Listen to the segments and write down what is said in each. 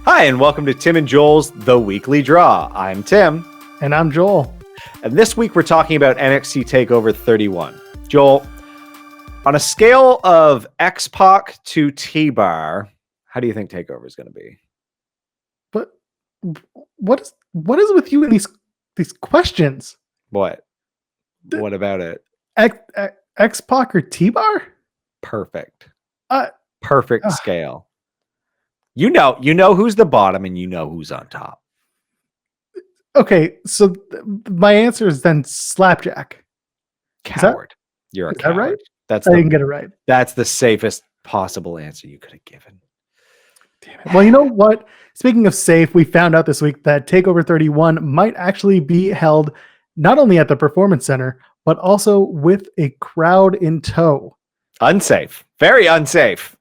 Hi, and welcome to Tim and Joel's The Weekly Draw. I'm Tim. And I'm Joel. And this week we're talking about NXT TakeOver 31. Joel, on a scale of X-Pac to T-Bar, how do you think TakeOver is going to be? But what is with you in these questions? What? What about it? X-Pac or T-Bar? Perfect. Perfect scale. You know who's the bottom and you know who's on top. Okay, so my answer is then Slapjack. Coward. You're a coward. That right? I didn't get it right. That's the safest possible answer you could have given. Damn it. Well, you know what? Speaking of safe, we found out this week that TakeOver 31 might actually be held not only at the Performance Center, but also with a crowd in tow. Unsafe. Very unsafe.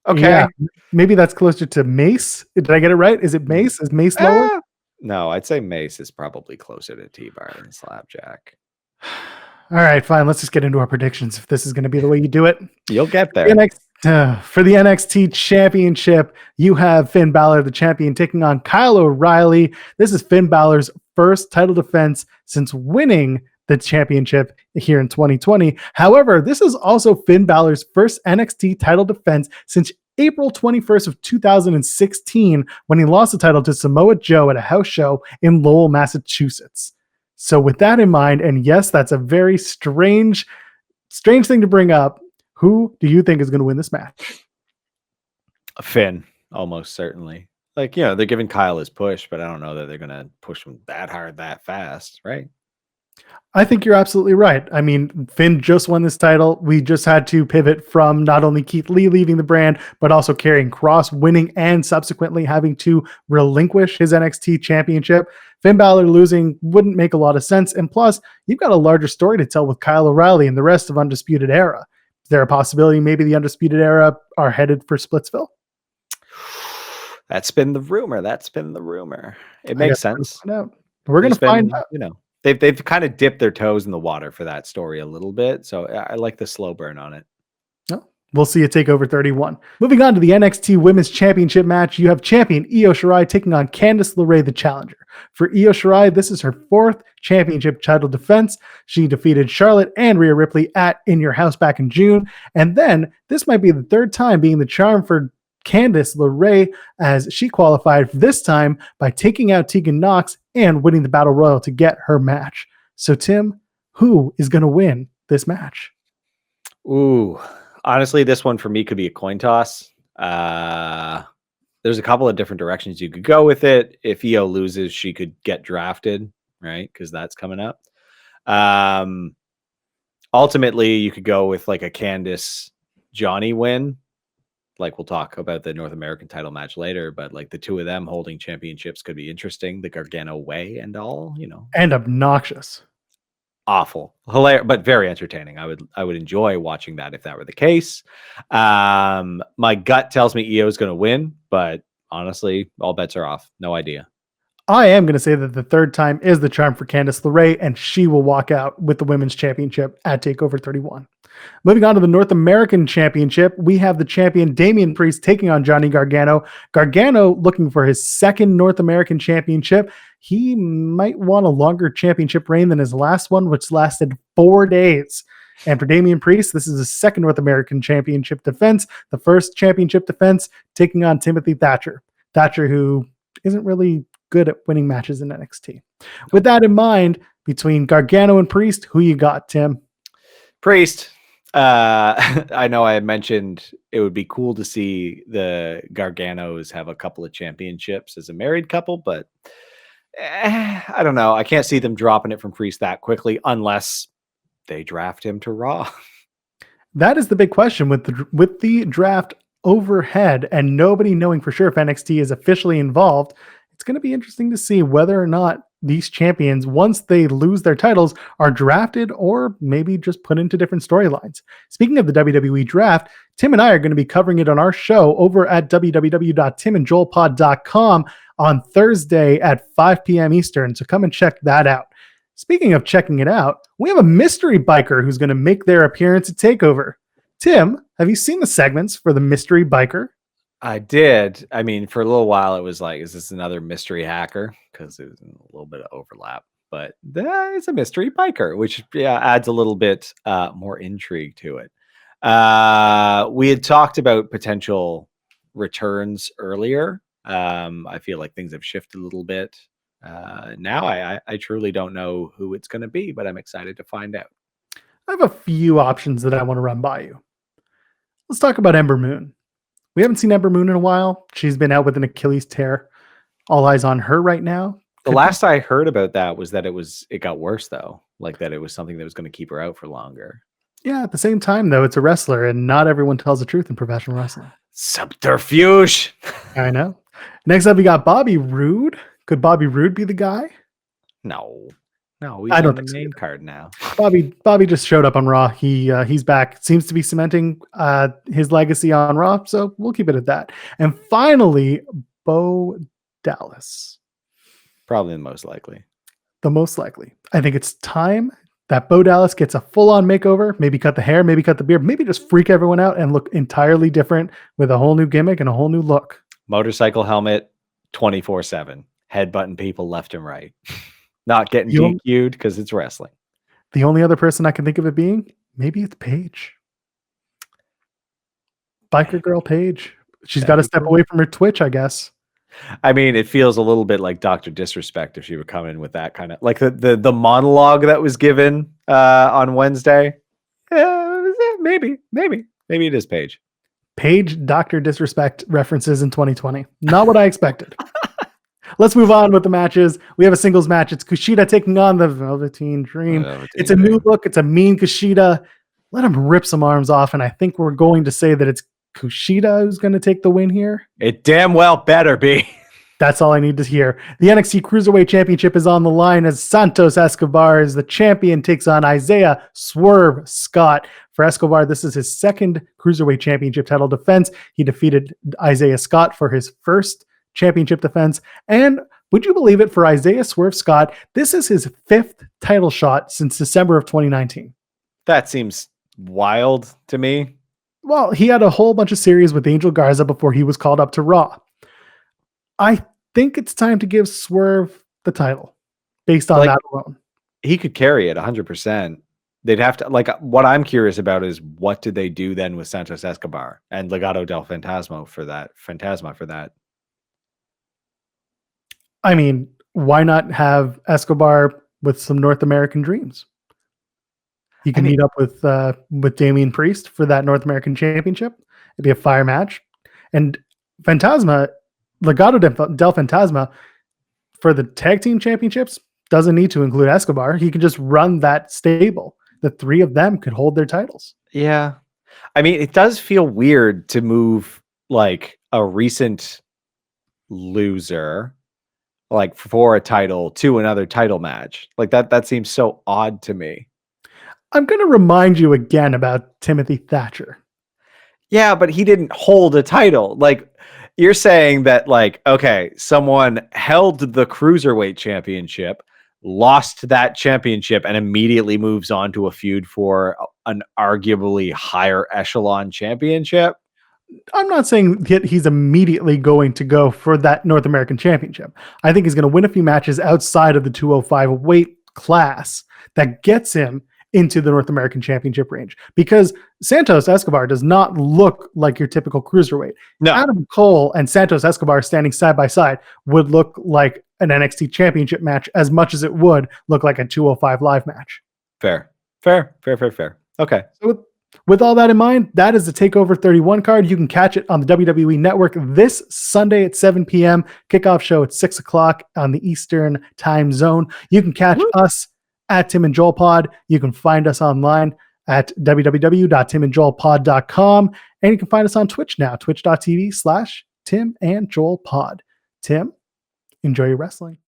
Okay. Yeah, maybe that's closer to Mace. Did I get it right? Is it Mace? Is Mace lower? No, I'd say Mace is probably closer to T-Bar than Slapjack. All right, fine. Let's just get into our predictions if this is going to be the way you do it. You'll get there. For the NXT Championship, you have Finn Balor, the champion, taking on Kyle O'Reilly. This is Finn Balor's first title defense since winning the championship here in 2020. However, this is also Finn Balor's first NXT title defense since April 21st of 2016, when he lost the title to Samoa Joe at a house show in Lowell, Massachusetts. So with that in mind, and yes, that's a very strange thing to bring up, who do you think is going to win this match? Finn, almost certainly. Like, they're giving Kyle his push, but I don't know that they're going to push him that hard that fast, right? I think you're absolutely right. I mean, Finn just won this title. We just had to pivot from not only Keith Lee leaving the brand, but also Karrion Kross winning and subsequently having to relinquish his NXT championship. Finn Balor losing wouldn't make a lot of sense. And plus, you've got a larger story to tell with Kyle O'Reilly and the rest of Undisputed Era. Is there a possibility maybe the Undisputed Era are headed for Splitsville? That's been the rumor. It makes sense. We're going to find out. They've kind of dipped their toes in the water for that story a little bit. So I like the slow burn on it. We'll see it take over 31. Moving on to the NXT Women's Championship match, you have champion Io Shirai taking on Candice LeRae, the challenger. For Io Shirai, this is her fourth championship title defense. She defeated Charlotte and Rhea Ripley at In Your House back in June. And then this might be the third time being the charm for Candice LeRae, as she qualified this time by taking out Tegan Nox and winning the Battle Royal to get her match. So Tim, who is going to win this match? Ooh, honestly, this one for me could be a coin toss. There's a couple of different directions you could go with it. If Io loses, she could get drafted, right? Because that's coming up. Ultimately, you could go with like a Candice Johnny win. Like, we'll talk about the North American title match later, but like the two of them holding championships could be interesting. The Gargano way and all, and obnoxious, awful, hilarious, but very entertaining. I would enjoy watching that if that were the case. My gut tells me Io is going to win, but honestly, all bets are off. No idea. I am going to say that the third time is the charm for Candice LeRae, and she will walk out with the Women's Championship at TakeOver 31. Moving on to the North American Championship, we have the champion Damian Priest taking on Johnny Gargano. Gargano looking for his second North American Championship. He might want a longer championship reign than his last one, which lasted 4 days. And for Damian Priest, this is his second North American Championship defense, the first championship defense, taking on Timothy Thatcher. Thatcher, who isn't really good at winning matches in NXT. With that in mind, between Gargano and Priest, who you got, Tim? Priest. I know I had mentioned it would be cool to see the Garganos have a couple of championships as a married couple, but I don't know. I can't see them dropping it from Priest that quickly unless they draft him to Raw. That is the big question with the draft overhead and nobody knowing for sure if NXT is officially involved. It's going to be interesting to see whether or not these champions, once they lose their titles, are drafted or maybe just put into different storylines. Speaking of the WWE draft, Tim and I are going to be covering it on our show over at www.timandjoelpod.com on Thursday at 5 p.m. Eastern. So come and check that out. Speaking of checking it out, we have a mystery biker who's going to make their appearance at TakeOver. Tim, have you seen the segments for the mystery biker? I did. I mean, for a little while, it was like, is this another mystery hacker? Because it was a little bit of overlap. But it's a mystery biker, which adds a little bit more intrigue to it. We had talked about potential returns earlier. I feel like things have shifted a little bit. Now I truly don't know who it's going to be, but I'm excited to find out. I have a few options that I want to run by you. Let's talk about Ember Moon. We haven't seen Ember Moon in a while. She's been out with an Achilles tear. All eyes on her right now. The last I heard about that was that it got worse though. Like that it was something that was going to keep her out for longer. Yeah, at the same time though, it's a wrestler and not everyone tells the truth in professional wrestling. Subterfuge. I know. Next up, we got Bobby Roode. Could Bobby Roode be the guy? No, I don't on think the so main either. card now. Bobby just showed up on Raw. He's back. Seems to be cementing his legacy on Raw. So we'll keep it at that. And finally, Bo Dallas. Probably the most likely. The most likely. I think it's time that Bo Dallas gets a full-on makeover. Maybe cut the hair, maybe cut the beard, maybe just freak everyone out and look entirely different with a whole new gimmick and a whole new look. Motorcycle helmet, 24/7, headbutting people left and right. Not getting DQ'd because it's wrestling. The only other person I can think of it being, maybe it's Paige. Biker girl Paige. She's got to step away from her Twitch, I guess. I mean, it feels a little bit like Dr. Disrespect if she would come in with that kind of like the monologue that was given on Wednesday. Maybe it is Paige. Paige Dr. Disrespect references in 2020. Not what I expected. Let's move on with the matches. We have a singles match. It's Kushida taking on the Velveteen Dream. It's a new look. It's a mean Kushida. Let him rip some arms off, and I think we're going to say that it's Kushida who's going to take the win here. It damn well better be. That's all I need to hear. The NXT Cruiserweight Championship is on the line as Santos Escobar is the champion, takes on Isaiah Swerve Scott. For Escobar, this is his second Cruiserweight Championship title defense. He defeated Isaiah Scott for his first championship defense. And would you believe it, for Isaiah Swerve Scott, this is his fifth title shot since December of 2019. That seems wild to me. Well, he had a whole bunch of series with Angel Garza before he was called up to Raw. I think it's time to give Swerve the title based on that alone. He could carry it 100%. They'd have to, like, what I'm curious about is what did they do then with Santos Escobar and Legado del Fantasma for that? I mean, why not have Escobar with some North American dreams? He can meet up with Damian Priest for that North American Championship. It'd be a fire match. And Fantasma, Legado del Fantasma, for the tag team championships, doesn't need to include Escobar. He can just run that stable. The three of them could hold their titles. Yeah. I mean, it does feel weird to move like a recent loser like for a title to another title match. Like that seems so odd to me. I'm going to remind you again about Timothy Thatcher. Yeah, but he didn't hold a title. Like you're saying that, like, okay, someone held the Cruiserweight Championship, lost that championship, and immediately moves on to a feud for an arguably higher echelon championship. I'm not saying that he's immediately going to go for that North American Championship. I think he's going to win a few matches outside of the 205 weight class that gets him into the North American Championship range, because Santos Escobar does not look like your typical cruiserweight. No. Adam Cole and Santos Escobar standing side by side would look like an NXT Championship match as much as it would look like a 205 live match. Fair. Okay. So with all that in mind, that is the TakeOver 31 card. You can catch it on the WWE Network this Sunday at 7 p.m. Kickoff show at 6 o'clock on the Eastern time zone. You can catch us at Tim and Joel Pod. You can find us online at www.timandjoelpod.com. And you can find us on Twitch now, twitch.tv/Tim and Joel Pod. Tim, enjoy your wrestling.